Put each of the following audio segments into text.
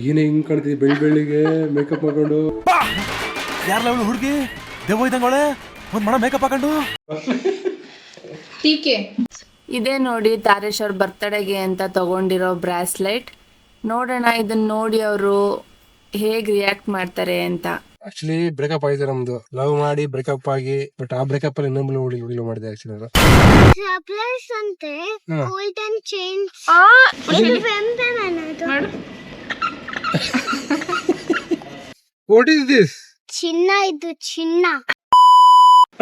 ಏನೇ ಹಿಂಗ್ ಕಾಣ್ತಿದ್ದಿ ಬೆಳ್ಳಿಗೆ ಮೇಕಪ್ ಹಾಕೊಂಡು ಯಾರಲ್ಲ ಅವಳು ಹುಡುಗಿ ದೇವ ಇದ್ದಂಗೆ ಒಂದ್ ಮಣ ಮೇಕಪ್ ಹಾಕೊಂಡು ಟೀಕೆ ಇದೇ ನೋಡಿ ತಾರೇಶ್ ಅವ್ರ ಬರ್ತಡೆಗೆ ಅಂತ ತಗೊಂಡಿರೋ ಬ್ರಾಸ್ಲೆಟ್. ನೋಡೋಣ ಇದನ್ನ ನೋಡಿ ಅವರು ಹೇಗ್ ರಿಯಾಕ್ಟ್ ಮಾಡ್ತಾರೆ ಅಂತ. ಆಕ್ಚುಲಿ ಬ್ರೇಕಪ್ ಆಯ್ತು ನಮ್ದು. ಲವ್ ಮಾಡಿ ಬ್ರೇಕಪ್ ಆಗಿ ಬಟ್ ಆ ಬ್ರೇಕಪ್ ಅಲ್ಲಿ ಇನ್ನೊಂದು ಹುಡುಗಿ ಮಾಡಿದೆ ಆಕ್ಚುಲಿ ಅದು. ಸರ್ಪ್ರೈಸ್ ಅಂತೆ golden chain what is this? ಚಿನ್ನ, ಇದು ಚಿನ್ನ.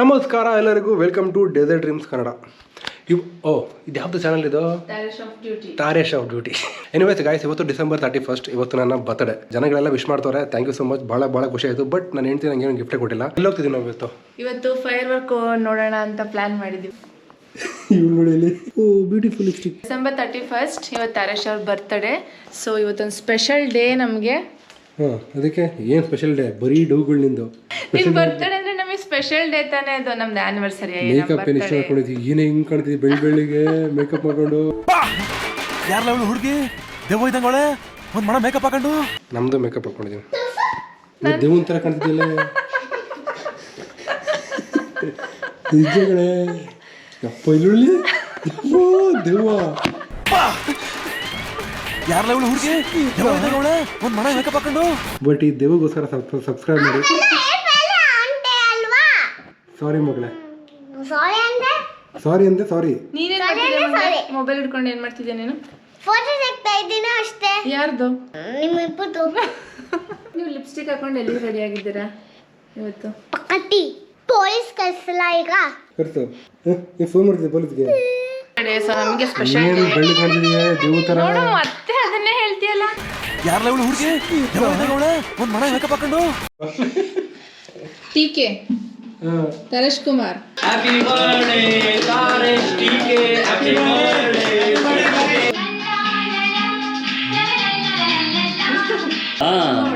ನಮಸ್ಕಾರ ಎಲ್ಲರಿಗೂ, welcome to desert dreams Kannada. ಇದು ಯಾವ್ದು ಚಾನಲ್ ಇದು? Taresh off duty. Anyways guys, ಇವತ್ತು ಡಿಸೆಂಬರ್ 31. ಇವತ್ತು ನನ್ನ ಬರ್ತಡೆ. ಜನಗಳೆಲ್ಲ ವಿಶ್ ಮಾಡ್ತಾರೆ, ಥ್ಯಾಂಕ್ ಯು ಸೊ ಮಚ್. ಭಾಳ ಖುಷಿ ಆಯಿತು. ಬಟ್ ನಾನು ಹೆಂಡ್ತಿ ನಂಗೆ ಏನು ಗಿಫ್ಟೇ ಕೊಟ್ಟಿಲ್ಲ. ಎಲ್ಲಿ ಹೋಗ್ತಿದ್ದೀವಿ ನಾವು ಇವತ್ತು ಫೈರ್ ವರ್ಕ್ ನೋಡೋಣ ಅಂತ ಪ್ಲಾನ್ ಮಾಡಿದ್ವಿ. ನೋಡಿ, ಬ್ಯೂಟಿಫುಲ್ ಲಿಪ್ಸ್ಟಿಕ್. ಡಿಸೆಂಬರ್ 31 ಇವತ್ತು ತಾರೇಶ್ ಅವ್ರ ಬರ್ತಡೆ. ಸೊ ಇವತ್ತೊಂದು ಸ್ಪೆಷಲ್ ಡೇ ನಮಗೆ. ಅದಕ್ಕೆ ಏನು ಸ್ಪೆಷಲ್ ಡೇ? ಬರೀ ಡೌಗಳು ನಿಂದು. ನಿನ್ ಬರ್ತಡೆ ಅಂದ್ರೆ ನಮಗೆ ಸ್ಪೆಷಲ್ ಡೇ ತಾನೇ. ಅದು ನಮ್ದು ಆನಿವರ್ಸರಿ. ಮೇಕಪ್ ಏನು ಇಷ್ಟ ಹಾಕೊಂಡಿದ್ವಿ? ಏನೇ ಹಿಂಗ್ ಕಾಣ್ತಿದ್ದಿ ಬೆಳ್ಳಿಗೆ ಮೇಕಪ್ ಹಾಕೊಂಡು? ಯಾರಲ್ಲ ಅವಳು ಹುಡುಗಿ ದೇವ ಇದ್ದಂಗೆ ಒಂದ್ ಮಣ ಮೇಕಪ್ ಹಾಕೊಂಡು? ನಮ್ದು ಮೇಕಪ್ ಹಾಕೊಂಡಿದೀವಿ. ದೇವನ್ ತರ ಕಾಣ್ತಿದ್ದಿಲ್ಲ ನಿಜಗಳೇ. ಯಪ್ಪ ಇಲ್ಲುಳ್ಳಿ ದೇವ. ಯಾರಲ್ಲ ಅವಳು ಹುಡುಗಿ ದೇವ ಇದ್ದಂಗೆ ಒಂದ್ ಮಣ ಮೇಕಪ್ ಹಾಕೊಂಡು? ಬಟ್ ಈ ದೇವಗೋಸ್ಕರ ಸಬ್ಸ್ಕ್ರೈಬ್ ಮಾಡಿ. ಸಾರಿ ಮಗಳೇ, ಸಾರಿ ಅಂತೆ. ಸಾರಿ. ಮೊಬೈಲ್ ಹಿಡ್ಕೊಂಡು ಏನ್ ಮಾಡ್ತಿದ್ಯಾ ನೀನು? ಫೋಟೋ ತೆಗ್ತಾ ಇದ್ದೀನಿ ಅಷ್ಟೇ. ಯಾರ್ದು? ನಿಮ್ಮ ಇಬ್ಬರು. ನೀವು ಲಿಪ್ಸ್ಟಿಕ್ ಹಾಕೊಂಡು ಎಲ್ಲಿ ರೆಡಿ ಆಗಿದ್ದೀರಾ ಇವತ್ತು? ಪಕ್ಕಟಿ ಪೊಲೀಸ್ ಕಳ್ಸಲ್ಲ ಈಗ. ಕರ್ತು ನೀವು ಫೋನ್ ಮಾಡ್ತಿದ್ದೆ ಪೊಲೀಸ್ಗೆ. ನಮಗೆ ಸ್ಪೆಷಲ್ ಏನು ಬೆಳ್ಳಿ ಕಾಣ್ತಿದೀಯ ದೇವ ತರ? ಮತ್ತೆ ಅದನ್ನೇ ಹೇಳ್ತೀಯಲ್ಲ. ಯಾರಲ್ಲ ಅವಳು ಹುಡುಗಿ ದೇವ ಇದ್ದಂಗೆ ಒಂದ್ ಮಣ ಮೇಕಪ್ ಹಾಕೊಂಡು? ಟೀಕೆ ತರೇಶ್ ಕುಮಾರ್.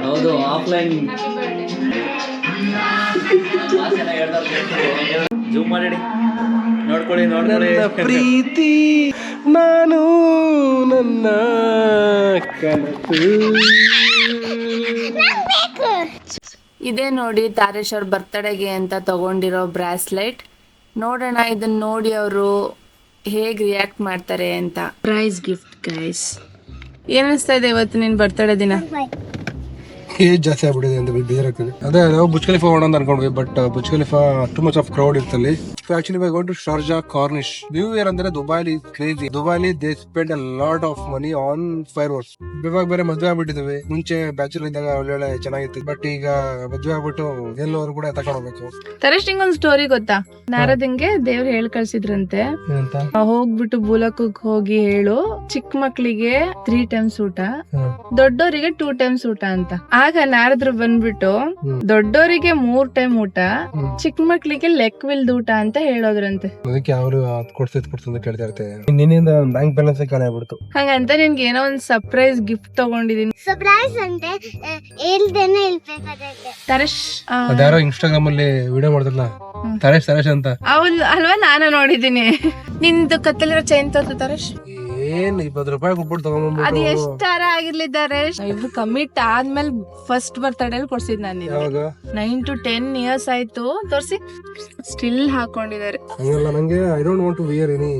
ಹೌದು, ಆಫ್ಲೈನ್ ಜೂಮ್ ಮಾಡಿ ನೋಡ್ಕೊಳ್ಳಿ. ಪ್ರೀತಿ ನಾನು ನನ್ನ ಕನಸು. ಇದೇ ನೋಡಿ ತಾರೇಶ್ ಅವ್ರ ಬರ್ತಡೆಗೆ ಅಂತ ತಗೊಂಡಿರೋ ಬ್ರಾಸ್ಲೆಟ್. ನೋಡೋಣ ಇದನ್ನ ನೋಡಿ ಅವರು ಹೇಗ್ ರಿಯಾಕ್ಟ್ ಮಾಡ್ತಾರೆ ಅಂತ. Prize gift guys. ಏನ್ ಅನಿಸ್ತಾ ಇದೆ ಇವತ್ತು ನಿನ್ ಬರ್ತಡೇ ದಿನ? ಏಜ್ ಜಾಸ್ತಿ ಆಗ್ಬಿಟ್ಟಿದೆ ಅಂತ ಬೇಜಾರಾಗ್ತದೆ. ಅದೇ ನಾವು ಬುರ್ಜ್ ಖಲೀಫಾ ಹೋಗೋಣ ಅಂತ ಅನ್ಕೊಂಡ್ವಿ, but Burj Khalifa too much of crowd ಇರ್ತಲ್ಲಿ. Actually we going to Sharjah corniche. New year ಅಂದ್ರೆ ದುಬೈಲಿ ಕ್ರೇಜಿ. ದುಬೈಲಿ they spend a lot of money on fireworks. ಇವಾಗ ಬೇರೆ ಮದ್ವೆ ಆಗ್ಬಿಟ್ಟಿದ್ವಿ. ಮುಂಚೆ ಬ್ಯಾಚುಲರ್ ಇದ್ದಾಗ ಒಳ್ಳೆ ಚೆನ್ನಾಗಿತ್ತು, ಬಟ್ ಈಗ ಮದ್ವೆ ಆಗ್ಬಿಟ್ಟು ಎಲ್ಲೋರು ಕೂಡ ತಗೊಂಡ್ ಹೋಗ್ಬೇಕು. ತರೇಶ್ ನಿಂಗೊಂದು ಸ್ಟೋರಿ ಗೊತ್ತಾ? ನಾರದಿಂಗೆ ದೇವ್ರು ಹೇಳ್ ಕಳ್ಸಿದ್ರಂತೆ, ಹೋಗ್ಬಿಟ್ಟು ಭೂಲೋಕಕ್ಕೆ ಹೋಗಿ ಹೇಳು ಚಿಕ್ಕ ಮಕ್ಳಿಗೆ 3 times ಊಟ, ದೊಡ್ಡೋರಿಗೆ 2 times ಊಟ ಅಂತ. ಆಗ ನಾರದ್ರು ಬಂದ್ಬಿಟ್ಟು ದೊಡ್ಡೋರಿಗೆ 3 time ಊಟ, ಚಿಕ್ಕ ಮಕ್ಳಿಗೆ ಲೆಕ್ಕವಿಲ್ದ ಊಟ ಅಂತ ಹೇಳೋದ್ರಂತೆ. ಅದಕ್ಕೆ ಅವರು ಕೊಡ್ತಿದ್ ಕೇಳ್ತಾ ಇರ್ತಾರೆ. ನಿನ್ನಿಂದ ಬ್ಯಾಂಕ್ ಬ್ಯಾಲೆನ್ಸ್ ಖಾಲಿ ಆಗ್ಬಿಡ್ತು. ಹಂಗಂತ ನಿನ್ಗೆ ಏನೋ ಒಂದ್ ಸರ್ಪ್ರೈಸ್ ಗಿಫ್ಟ್ ತಗೊಂಡಿದೀನಿ. ಸರ್ಪ್ರೈಸ್ ಅಂತೆ ಹೇಳ್ದೇನೆ ಹೇಳ್ಬೇಕಾಗುತ್ತೆ. ತರೇಶ್ ಅದ್ಯಾರೋ ಇನ್ಸ್ಟಾಗ್ರಾಮ್ ಅಲ್ಲಿ ವಿಡಿಯೋ ಮಾಡ್ತಾರಲ್ಲ, ತರೇಶ್ ಅಂತ. ಅವಳು ಅಲ್ವಾ, ನಾನು ನೋಡಿದೀನಿ. ನಿಂದು ಕತ್ತಲಿರೋ ಚೈನ್ ತೋರ್ಸು ತರೇಶ್. ಏನ್ 20 ರೂಪಾಯಿ ಕೊಟ್ಬಿಟ್ಟು ಅದು ತಗೊಂಡ್ಬಂದ್ಬಿಟ್ಟು. ಎಷ್ಟಾರ ಆಗಿರ್ಲಿದ್ದಾರೆ. ಇವ್ರು ಕಮಿಟ್ ಆದ್ಮೇಲೆ ಫಸ್ಟ್ ಬರ್ತಡೇ ಕೊಡ್ಸಿದ್ ನಾನು. ಯಾವಾಗ 9 to 10 years ಆಯ್ತು. ತೋರ್ಸಿ, ಸ್ಟಿಲ್ ಹಾಕೊಂಡಿದ್ದಾರೆ. ಹಂಗಲ್ಲ, ನಂಗೆ I don't want to wear any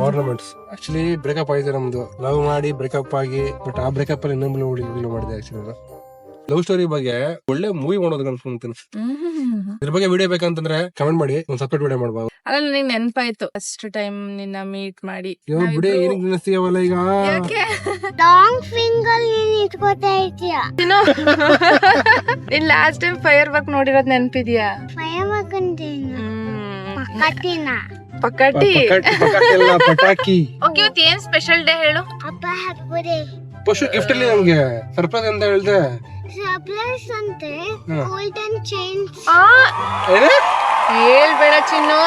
ornaments. Actually breakup ಆಯ್ತು ನಮ್ದು. ಲವ್ ಮಾಡಿ ಬ್ರೇಕಪ್ ಆಗಿ ಬಟ್ ಆ ಬ್ರೇಕಪ್ ಅಲ್ಲಿ ಇನ್ನೊಂದು ಹುಡುಗಿ ಮಾಡಿದೆ ಆಕ್ಚುಲಿ. ಲವ್ ಸ್ಟೋರಿ ಬಗ್ಗೆ ಒಳ್ಳೆ ಮೂವಿ ಮಾಡೋದು ಅನ್ಕೊಂತೀನಿ. ಇದ್ರ ಬಗ್ಗೆ ವಿಡಿಯೋ ಬೇಕಂತಂದ್ರೆ ಕಮೆಂಟ್ ಮಾಡಿ, ಒಂದ್ ಸಪ್ರೇಟ್ ವಿಡಿಯೋ ಮಾಡ್ಬೋದು. ಅಲ್ಲ, ನಿಂಗೆ ನೆನಪಾಯ್ತು ಫಸ್ಟ್ ಟೈಮ್ ನಿನ್ನ ಮೀಟ್ ಮಾಡಿ. ಬಿಡಿ, ಏನಕ್ಕೆ ನೆನೆಸ್ತೀವಲ್ಲ ಈಗ? ಲಾಂಗ್ ಫಿಂಗರ್ ಇಟ್ಕೋತಾ ಇರ್ತೀಯ. ನೀನ್ ಲಾಸ್ಟ್ ಟೈಮ್ ಫೈರ್ ವರ್ಕ್ ನೋಡಿರೋದ್ ನೆನಪಿದ್ಯಾ? ಫೈರ್ ವರ್ಕ್ ಅಂತೇನು? ಪಕ್ಕಟಿ. ಪಟಾಕಿ. ಓಕೆ, ಇವತ್ತು ಏನ್ ಸ್ಪೆಷಲ್ ಡೇ ಹೇಳು? ಅಪ್ಪ ಹಬ್ಬದೇ ಫಸ್ಟ್ ಗಿಫ್ಟ್ ಅಲ್ಲಿ ನಮ್ಗೆ ಸರ್ಪ್ರೈಸ್ ಅಂತ ಹೇಳ್ದೆ. ಸರ್ಪ್ರೈಸ್ ಅಂತೆ ಗೋಲ್ಡನ್ ಚೈನ್. ಹೇಳ್ಬೇಡ ಚಿನ್ನು.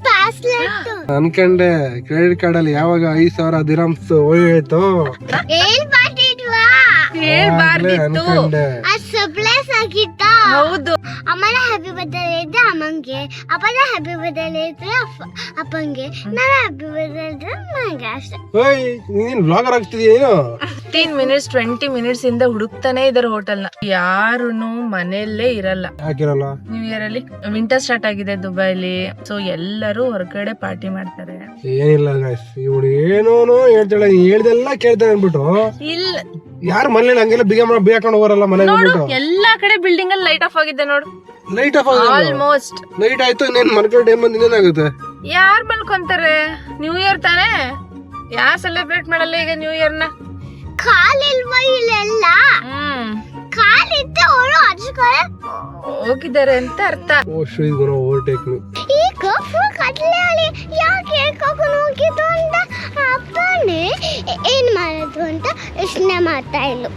ಬ್ರಾಸ್ಲೆಟ್ ಅನ್ಕಂಡೆ ಕ್ರೆಡಿಟ್ ಕಾರ್ಡ್ ಅಲ್ಲಿ ಯಾವಾಗ 5,000 ದಿರಮ್ಸ್ ಹೋಯ್ತು. ಹೇಳ್ಬಾರ್ದಿದ್ವಾ? ಹೇಳ್ಬಾರ್ದಿತ್ತು. ಅನ್ಕೊಂಡೆ. ಅದು ಸರ್ಪ್ರೈಸ್ ಆಗಿತ್ತ. ಹೌದು. ಅಮ್ಮನ ಹ್ಯಾಪಿ ಬರ್ತ್ಡೇ ಇದ್ರೆ ಅಮ್ಮಂಗೆ, ಅಪ್ಪನ ಹ್ಯಾಪಿ ಬರ್ತ್ಡೇ ಇದ್ರೆ ಅಪ್ಪಂಗೆ, ನನ್ನ ಹ್ಯಾಪಿ ಬರ್ತ್ಡೇ ಇದ್ರೆ ನನಗೆ ಅಷ್ಟೇ. ಓಯ್ ನೀನ್ ವ್ಲಾಗರ್ ಆಗ್ತಿದೀಯ ಏನು? 15 ಮಿನಿಟ್ಸ್ 20 ಮಿನಿಟ್ಸ್ ಇಂದ ಹುಡುಕ್ತಾನೆ ಇದಾರೆ ಹೋಟೆಲ್ ನ. ಯಾರುನು ಮನೆಯಲ್ಲೇ ಇರಲ್ಲ. ಹಾಕಿರಲ್ಲ. ನ್ಯೂ ಇಯರ್ ಅಲ್ಲಿ ವಿಂಟರ್ ಸ್ಟಾರ್ಟ್ ಆಗಿದೆ ದುಬೈಲಿ. ಸೊ ಎಲ್ಲರೂ ಹೊರಗಡೆ ಪಾರ್ಟಿ ಮಾಡ್ತಾರೆ. ಏನಿಲ್ಲ ಗಾಯ್ಸ್, ಇವಳು ಏನೋನೋ ಹೇಳ್ತಾಳೆ, ಹೇಳ್ದೆಲ್ಲ ಕೇಳ್ತಾಳೆ ಅನ್ಬಿಟ್ಟು ಇಲ್ಲ ಯಾರು ಮನೇಲಿ ಹಂಗೆಲ್ಲ ಬಿಗ ಹಾಕೊಂಡು ಹೋಗರಲ್ಲ ಮನೆಗೆ ನೋಡು, ಹೋಗ್ಬಿಟ್ಟು. ಎಲ್ಲಾ ಕಡೆ ಬಿಲ್ಡಿಂಗ್ ಅಲ್ಲಿ ಲೈಟ್ ಆಫ್ ಆಗಿದೆ ನೋಡು. ಲೈಟ್ ಆಫ್ ಆಗಿದೆ. ಆಲ್ಮೋಸ್ಟ್ ನೈಟ್ ಆಯ್ತು, ಇನ್ನೇನ್ ಮನ್ಕೊಂಡು ಟೈಮ್ ಬಂದು ಇನ್ನೇನಾಗುತ್ತೆ? ಯಾರ್ ಮಲ್ಕೊಂತಾರೆ? ನ್ಯೂ ಇಯರ್ ತಾನೇ, ಯಾರ್ ಸೆಲೆಬ್ರೇಟ್ ಮಾಡಲ್ಲ ಈಗ ನ್ಯೂ ಇಯರ್ ನ? ಕಾಲಿಲ್ವಾ ಇಲ್ಲೆಲ್ಲ? ಕಾಲಿದ್ದು ಅವಳು ಅಜ್ಜಿಗಳ ಹೋಗಿದ್ದಾರೆ ಅಂತ ಅರ್ಥ. ಓ ಶ್ರೀ ಗುರು ಓವರ್ಟೇಕ್ ಮೀ. ಈಗ ಫುಲ್ ಕತ್ಲೆಯಲ್ಲಿ ಯಾಕೆ ಕರ್ಕೊಂಡು ಹೋಗಿದ್ದು ಅಂತ ಅಪ್ಪನೇ ಏನ್ ಮಾಡೋದು ಅಂತ ಯೋಚನೆ ಮಾಡ್ತಾ ಇದ್ಲು.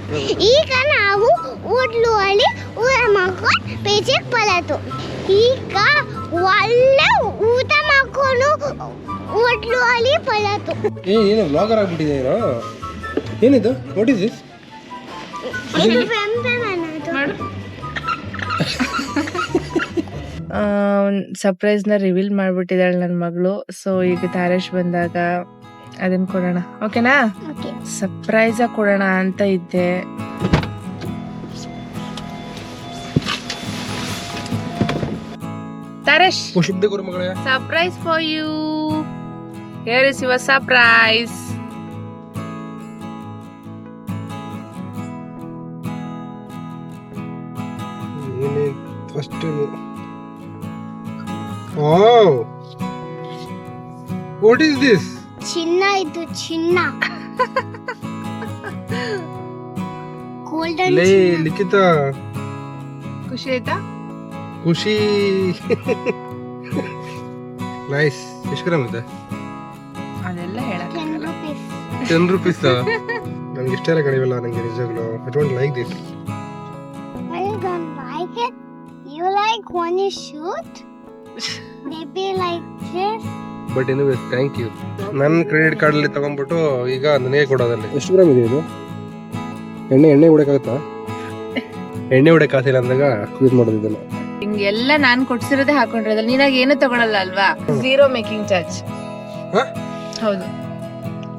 ಈಗ ನಾವು ಊಟ್ಲು ಅಲ್ಲಿ ಊಟ ಮಾಡ್ಕೊಂಡು ಪೇಚೆಗೆ ಬರೋದು. ಈಗ ಒಳ್ಳೆ ಊಟ ಮಾಡ್ಕೊಂಡು ಊಟ್ಲು ಅಲ್ಲಿ ಬರೋದು. ಏನು ವ್ಲಾಗರ್ ಆಗ್ಬಿಟ್ಟಿದೆ ಏನೋ? ಏನಿದು? What is this? ಇದು ಬೆಂಬೆ ಮಾಡೋದು. ಸರ್ಪ್ರೈಸ್ ನ ರಿವೀಲ್ ಮಾಡ್ಬಿಟ್ಟಿದ್ದಾಳೆ ನನ್ನ ಮಗಳು. ಸೊ ಈಗ ತಾರೇಶ್ ಬಂದಾಗ ಅದನ್ನ ಕೊಡೋಣ, ಓಕೆನಾ? Okay. ಸರ್ಪ್ರೈಸ್ ಕೊಡೋಣ ಅಂತ ಇದ್ದೆ. ತಾರೇಶ್, ಶುದ್ಧ ಗುರು ಮಗಳೇ. Surprise for you. Here is your surprise. First wow, what is this? ಚಿನ್ನ, ಇದು ಚಿನ್ನ. ಗೋಲ್ಡನ್ ಲೇ ಲಿಖಿತ, ಖುಷಿ ಆಯ್ತಾ? ಖುಷಿ. ನೈಸ್. ಎಷ್ಟು ಗ್ರಾಮ್ ಇದೆ? ಅದೆಲ್ಲ ಹೇಳಕ್ 10 rupees. 10 rupees. ನಂಗೆ ಇಷ್ಟ ಕಡಿಮಲ್ಲ, ನಂಗೆ ನಿಜವಾಗ್ಲು I don't like this. I don't like it. You like when you shoot? Maybe like this. But anyways thank you. ನನ್ನ ಕ್ರೆಡಿಟ್ ಕಾರ್ಡ್ ಅಲ್ಲಿ ತಗೊಂಡ್ಬಿಟ್ಟು ಈಗ ನನಗೆ ಕೊಡೋದಲ್ಲಿ. ಎಷ್ಟು ಗ್ರಾಮ್ ಇದೆ ಇದು? ಎಣ್ಣೆ ಹೊಡಕ್ಕಾಗತ್ತಾ? ಎಣ್ಣೆ ಹೊಡಕ್ಕಾಗ್ತಿಲ್ಲ ಅಂದಾಗ ಯೂಸ್ ಮಾಡೋದು ಇದನ್ನ. ಹಿಂಗೆಲ್ಲ ನಾನ್ ಕೊಡ್ಸಿರೋದೇ ಹಾಕೊಂಡಿರೋದಲ್ಲ. ನೀನಾಗ ಏನು ತಗೊಳಲ್ಲ ಅಲ್ವಾ? Zero making charge. ಹೌದು,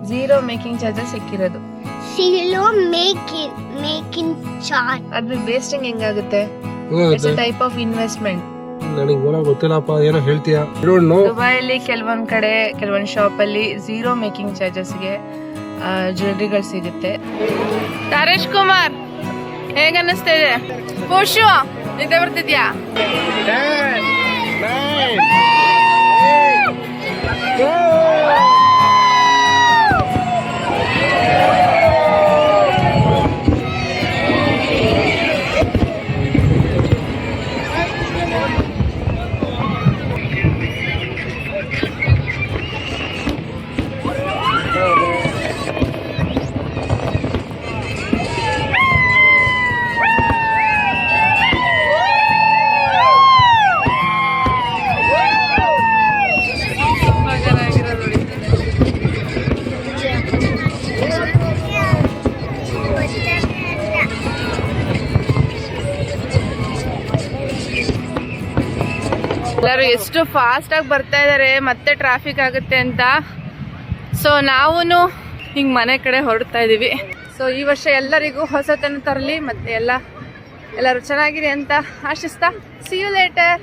ಝೀರೋ ಮೇಕಿಂಗ್ ಚಾರ್ಜಸ್ ಸಿಕ್ಕಿರೋದು. Silo making chart. ಅದ್ರ ವೇಸ್ಟಿಂಗ್ ಹೆಂಗಾಗುತ್ತೆ? It's a type of investment. ನನಗೆ ಗೊತ್ತಿಲ್ಲಪ್ಪ, ಏನೋ ಹೇಳ್ತೀಯಾ? I don't know. ದುಬೈಲಿ ಕೆಲವೊಂದ್ ಕಡೆ ಕೆಲವೊಂದ್ ಶಾಪ್ ಅಲ್ಲಿ ಝೀರೋ ಮೇಕಿಂಗ್ ಚಾರ್ಜಸ್ಗೆ ಜ್ಯುವೆಲ್ರಿಗಳು ಸಿಗುತ್ತೆ. ತಾರೇಶ್ ಕುಮಾರ್, ಹೇಗ ಅನ್ನಿಸ್ತಾ ಇದೆ? ಖುಷು ನಿದ್ದೆ ಬರ್ತಿದ್ಯಾ? ಎಲ್ಲರೂ ಎಷ್ಟು ಫಾಸ್ಟ್ ಆಗಿ ಬರ್ತಾ ಇದಾರೆ, ಮತ್ತೆ ಟ್ರಾಫಿಕ್ ಆಗುತ್ತೆ ಅಂತ. ಸೊ ನಾವು ಹಿಂಗ್ ಮನೆ ಕಡೆ ಹೊರಡ್ತಾ ಇದೀವಿ. ಸೊ ಈ ವರ್ಷ ಎಲ್ಲರಿಗೂ ಹೊಸತನ ತರಲಿ, ಮತ್ತೆ ಎಲ್ಲರೂ ಚೆನ್ನಾಗಿರಿ ಅಂತ ಆಶಿಸ್ತಾ, ಸಿ ಯು ಲೇಟರ್.